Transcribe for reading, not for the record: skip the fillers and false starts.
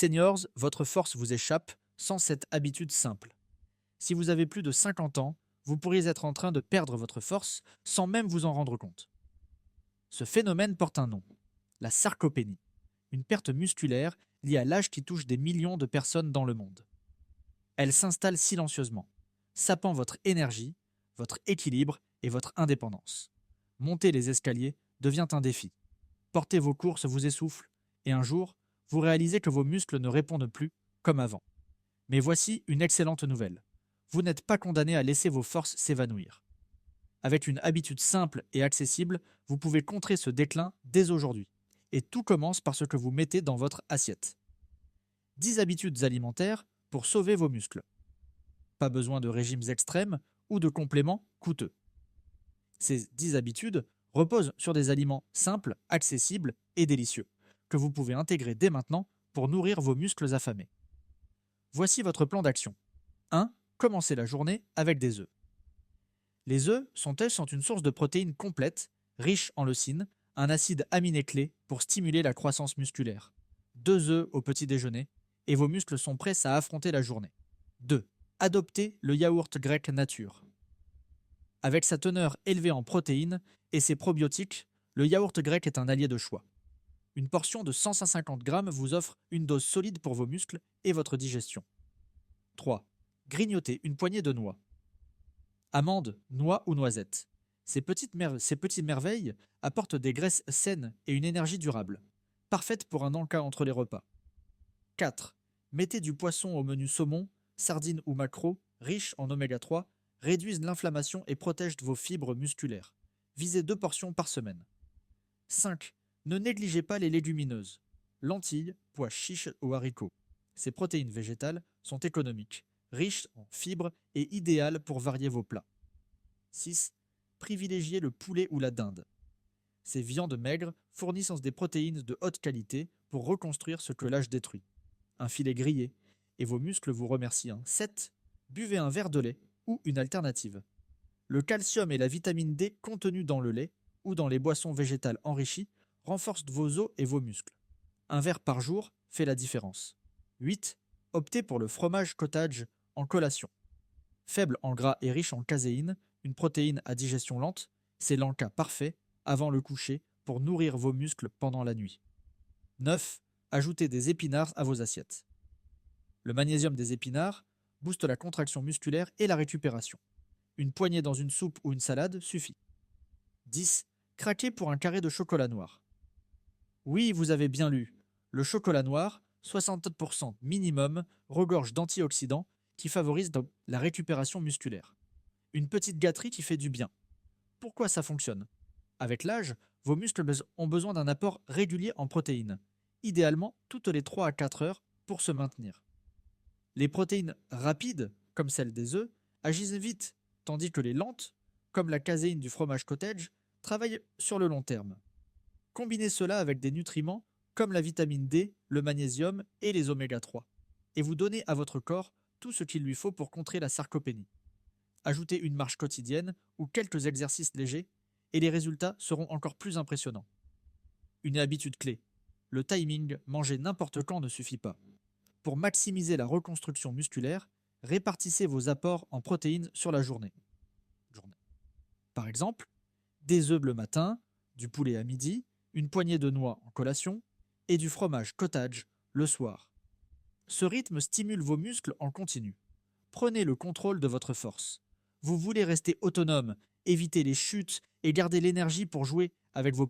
Seniors, votre force vous échappe sans cette habitude simple. Si vous avez plus de 50 ans, vous pourriez être en train de perdre votre force sans même vous en rendre compte. Ce phénomène porte un nom, la sarcopénie, une perte musculaire liée à l'âge qui touche des millions de personnes dans le monde. Elle s'installe silencieusement, sapant votre énergie, votre équilibre et votre indépendance. Monter les escaliers devient un défi. Porter vos courses vous essouffle, et un jour, vous réalisez que vos muscles ne répondent plus comme avant. Mais voici une excellente nouvelle. Vous n'êtes pas condamné à laisser vos forces s'évanouir. Avec une habitude simple et accessible, vous pouvez contrer ce déclin dès aujourd'hui. Et tout commence par ce que vous mettez dans votre assiette. 10 habitudes alimentaires pour sauver vos muscles. Pas besoin de régimes extrêmes ou de compléments coûteux. Ces 10 habitudes reposent sur des aliments simples, accessibles et délicieux, que vous pouvez intégrer dès maintenant pour nourrir vos muscles affamés. Voici votre plan d'action. 1. Commencez la journée avec des œufs. Les œufs sont une source de protéines complète, riche en leucine, un acide aminé clé pour stimuler la croissance musculaire. 2 œufs au petit déjeuner, et vos muscles sont prêts à affronter la journée. 2. Adoptez le yaourt grec nature. Avec sa teneur élevée en protéines et ses probiotiques, le yaourt grec est un allié de choix. Une portion de 150 grammes vous offre une dose solide pour vos muscles et votre digestion. 3. Grignotez une poignée de noix. Amandes, noix ou noisettes. Ces petites merveilles apportent des graisses saines et une énergie durable, parfaite pour un encas entre les repas. 4. Mettez du poisson au menu saumon, sardines ou maquereaux, riches en oméga 3, réduisent l'inflammation et protègent vos fibres musculaires. Visez 2 portions par semaine. 5. Ne négligez pas les légumineuses. Lentilles, pois chiches ou haricots. Ces protéines végétales sont économiques, riches en fibres et idéales pour varier vos plats. 6. Privilégiez le poulet ou la dinde. Ces viandes maigres fournissent des protéines de haute qualité pour reconstruire ce que l'âge détruit. Un filet grillé, et vos muscles vous remercient. 7. Buvez un verre de lait ou une alternative. Le calcium et la vitamine D contenus dans le lait ou dans les boissons végétales enrichies renforcent vos os et vos muscles. Un verre par jour fait la différence. 8. Optez pour le fromage cottage en collation. Faible en gras et riche en caséine, une protéine à digestion lente, c'est l'encas parfait avant le coucher pour nourrir vos muscles pendant la nuit. 9. Ajoutez des épinards à vos assiettes. Le magnésium des épinards booste la contraction musculaire et la récupération. Une poignée dans une soupe ou une salade suffit. 10. Craquez pour un carré de chocolat noir. Oui, vous avez bien lu. Le chocolat noir, 60% minimum, regorge d'antioxydants qui favorisent la récupération musculaire. Une petite gâterie qui fait du bien. Pourquoi ça fonctionne? Avec l'âge, vos muscles ont besoin d'un apport régulier en protéines, idéalement toutes les 3 à 4 heures pour se maintenir. Les protéines rapides, comme celles des œufs, agissent vite, tandis que les lentes, comme la caséine du fromage cottage, travaillent sur le long terme. Combinez cela avec des nutriments comme la vitamine D, le magnésium et les oméga 3, et vous donnez à votre corps tout ce qu'il lui faut pour contrer la sarcopénie. Ajoutez une marche quotidienne ou quelques exercices légers, et les résultats seront encore plus impressionnants. Une habitude clé. Le timing, manger n'importe quand ne suffit pas. Pour maximiser la reconstruction musculaire, répartissez vos apports en protéines sur la journée. Par exemple, des œufs le matin, du poulet à midi, une poignée de noix en collation et du fromage cottage le soir. Ce rythme stimule vos muscles en continu. Prenez le contrôle de votre force. Vous voulez rester autonome, éviter les chutes et garder l'énergie pour jouer avec vos